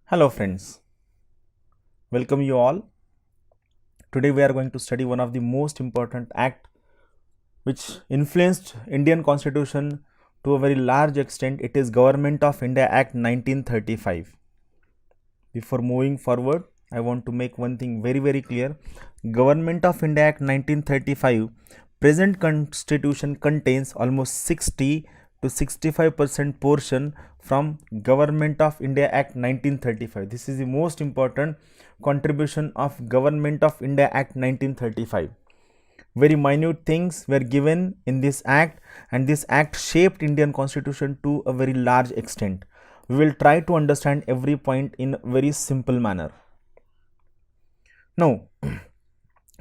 Hello friends, welcome you all. Today we are going to study one of the most important act which influenced Indian constitution to a very large extent. It is Government of India Act 1935. Before moving forward, I want to make one thing very clear. Government of India Act 1935 present constitution contains almost 60 to 65% portion from Government of India Act 1935. This is the most important contribution of Government of India Act 1935. Very minute things were given in this act, and this act shaped Indian constitution to a very large extent. We will try to understand every point in a very simple manner. Now,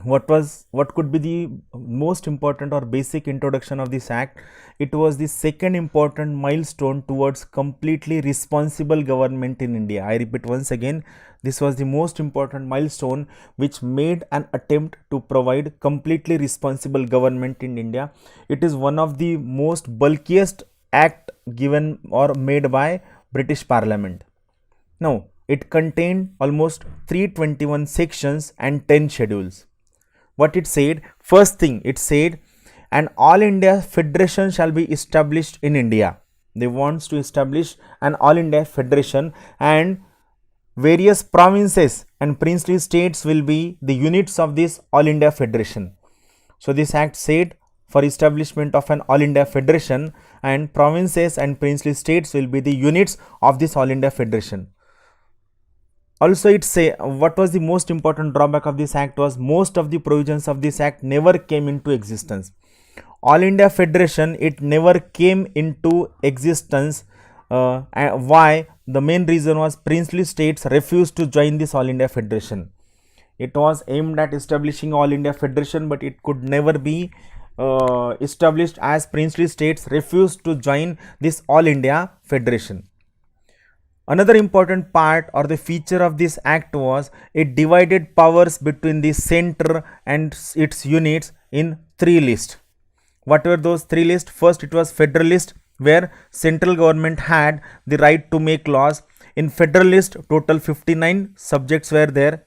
what could be the most important or basic introduction of this act? It was the second important milestone towards completely responsible government in India. I repeat once again, this was the most important milestone which made an attempt to provide completely responsible government in India. It is one of the most bulkiest act given or made by British Parliament. Now, it contained almost 321 sections and 10 schedules. What it said? First thing, it said an all India federation shall be established in India. They wants to establish an all India federation, and various provinces and princely states will be the units of this all India federation. So this act said for establishment of an all India federation, and provinces and princely states will be the units of this all India federation. Also, it say what was the most important drawback of this act was most of the provisions of this act never came into existence. All India Federation, it never came into existence. Why? The main reason was princely states refused to join this All India Federation. It was aimed at establishing All India Federation, but it could never be established as princely states refused to join this All India Federation. Another important part or the feature of this act was it divided powers between the center and its units in three lists. What were those three lists? First, it was federalist, where central government had the right to make laws. In federalist, total 59 subjects were there.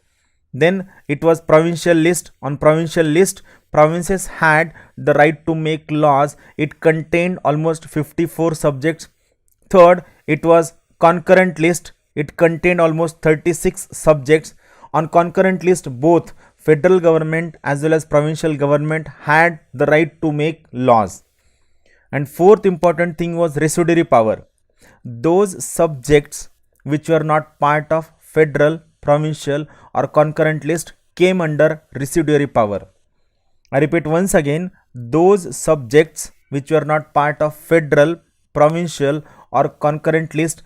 Then it was provincial list. On provincial list, provinces had the right to make laws. It contained almost 54 subjects. Third, it was concurrent list. It contained almost 36 subjects. On concurrent list, both federal government as well as provincial government had the right to make laws. And fourth important thing was residuary power. Those subjects which were not part of federal, provincial or concurrent list came under residuary power. I repeat once again, those subjects which were not part of federal, provincial or concurrent list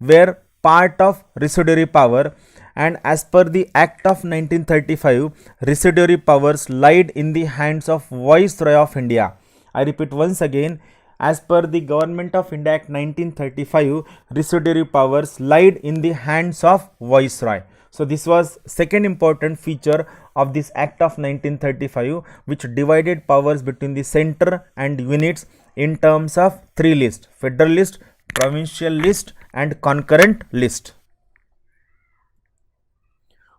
were part of residuary power, and as per the Act of 1935, residuary powers lied in the hands of Viceroy of India. I repeat once again, as per the Government of India Act 1935, residuary powers lied in the hands of Viceroy. So this was second important feature of this Act of 1935, which divided powers between the center and units in terms of three lists: federal list, provincial list and concurrent list.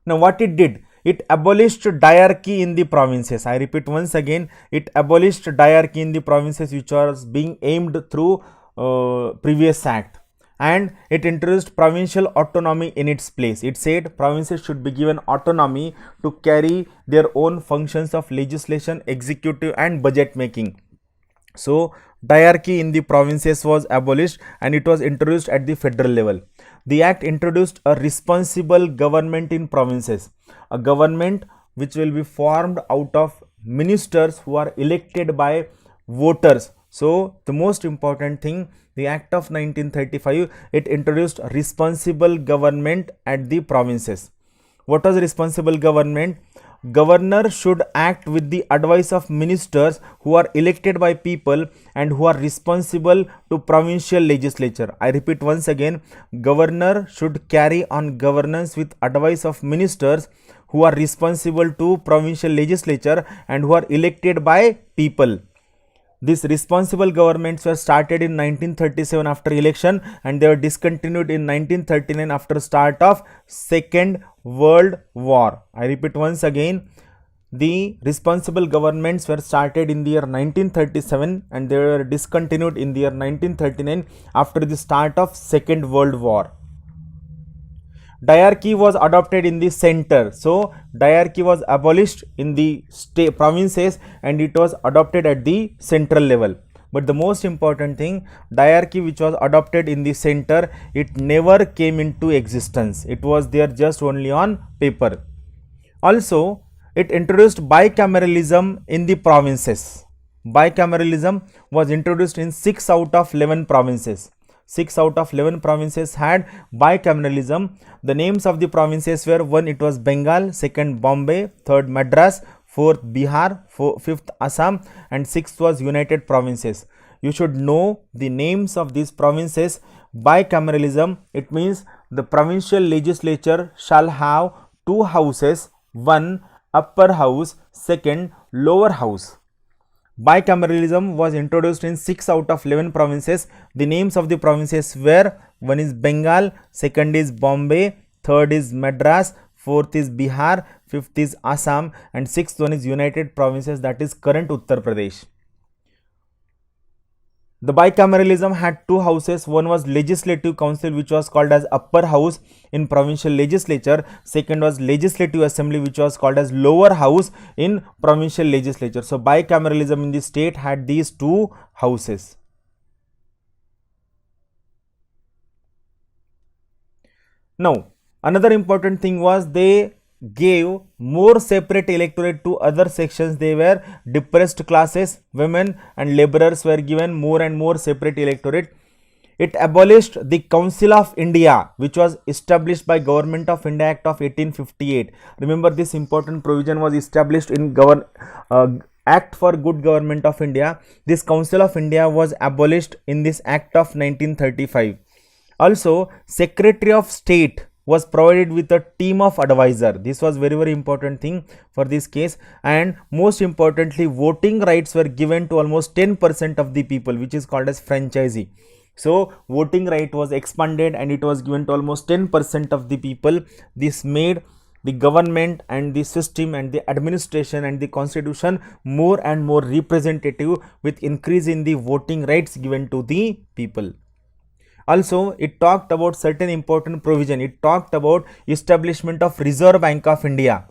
Now what it did? It abolished diarchy in the provinces. I repeat once again, it abolished diarchy in the provinces which was being aimed through previous act, and it introduced provincial autonomy in its place. It said provinces should be given autonomy to carry their own functions of legislation, executive and budget making. So diarchy in the provinces was abolished and it was introduced at the federal level. The act introduced a responsible government in provinces, a government which will be formed out of ministers who are elected by voters. So the most important thing, the Act of 1935, it introduced a responsible government at the provinces. What was responsible government? Governor should act with the advice of ministers who are elected by people and who are responsible to provincial legislature. I repeat once again, governor should carry on governance with advice of ministers who are responsible to provincial legislature and who are elected by people. These responsible governments were started in 1937 after election, and they were discontinued in 1939 after start of Second World War. I repeat once again, the responsible governments were started in the year 1937 and they were discontinued in the year 1939 after the start of Second World War. Diarchy was adopted in the center. So diarchy was abolished in the state provinces and it was adopted at the central level. But the most important thing, diarchy which was adopted in the center, it never came into existence. It was there just only on paper. Also, it introduced bicameralism in the provinces. Bicameralism was introduced in 6 out of 11 provinces. 6 out of 11 provinces had bicameralism. The names of the provinces were: 1 it was Bengal, 2nd Bombay, 3rd Madras, 4th Bihar, 5th Assam, and 6th was United Provinces. You should know the names of these provinces. Bicameralism, it means the provincial legislature shall have 2 houses, 1 upper house, 2nd lower house. Bicameralism was introduced in 6 out of 11 provinces. The names of the provinces were: 1 is Bengal, 2nd is Bombay, 3rd is Madras, 4th is Bihar, 5th is Assam, and 6th one is United Provinces, that is current Uttar Pradesh. The bicameralism had 2 houses. One was legislative council which was called as upper house in provincial legislature. Second was legislative assembly which was called as lower house in provincial legislature. So bicameralism in the state had these 2 houses. Now another important thing was they gave more separate electorate to other sections. They were depressed classes, women and laborers were given more and more separate electorate. It abolished the Council of India which was established by Government of India Act of 1858. Remember, this important provision was established in Act for Good Government of India. This Council of India was abolished in this Act of 1935. Also, Secretary of State was provided with a team of advisor. This was very important thing for this case. And most importantly, voting rights were given to almost 10% of the people, which is called as franchisee. So voting right was expanded and it was given to almost 10% of the people. This made the government and the system and the administration and the constitution more and more representative, with increase in the voting rights given to the people. Also, it talked about certain important provision. It talked about establishment of Reserve Bank of India.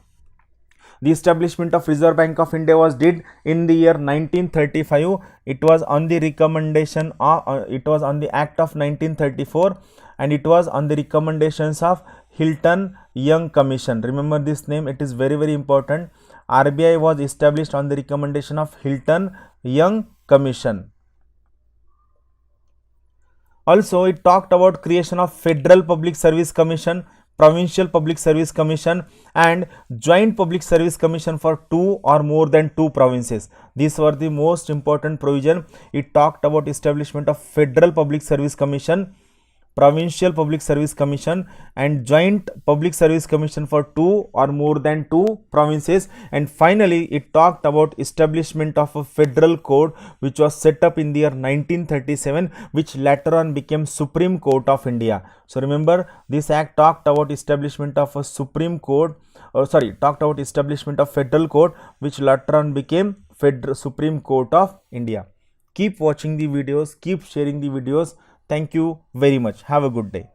The establishment of Reserve Bank of India was did in the year 1935. It was on the recommendation of, it was on the Act of 1934 and it was on the recommendations of Hilton Young Commission. Remember this name, it is very important. RBI was established on the recommendation of Hilton Young Commission. Also, it talked about creation of Federal Public Service Commission, Provincial Public Service Commission and Joint Public Service Commission for 2 or more than 2 provinces. These were the most important provision. It talked about establishment of Federal Public Service Commission, Provincial Public Service Commission and Joint Public Service Commission for 2 or more than 2 provinces. And finally, it talked about establishment of a federal court which was set up in the year 1937, which later on became Supreme Court of India. So remember, this act talked about establishment of a Supreme Court, talked about establishment of federal court which later on became Supreme Court of India. Keep watching the videos, keep sharing the videos. Thank you very much. Have a good day.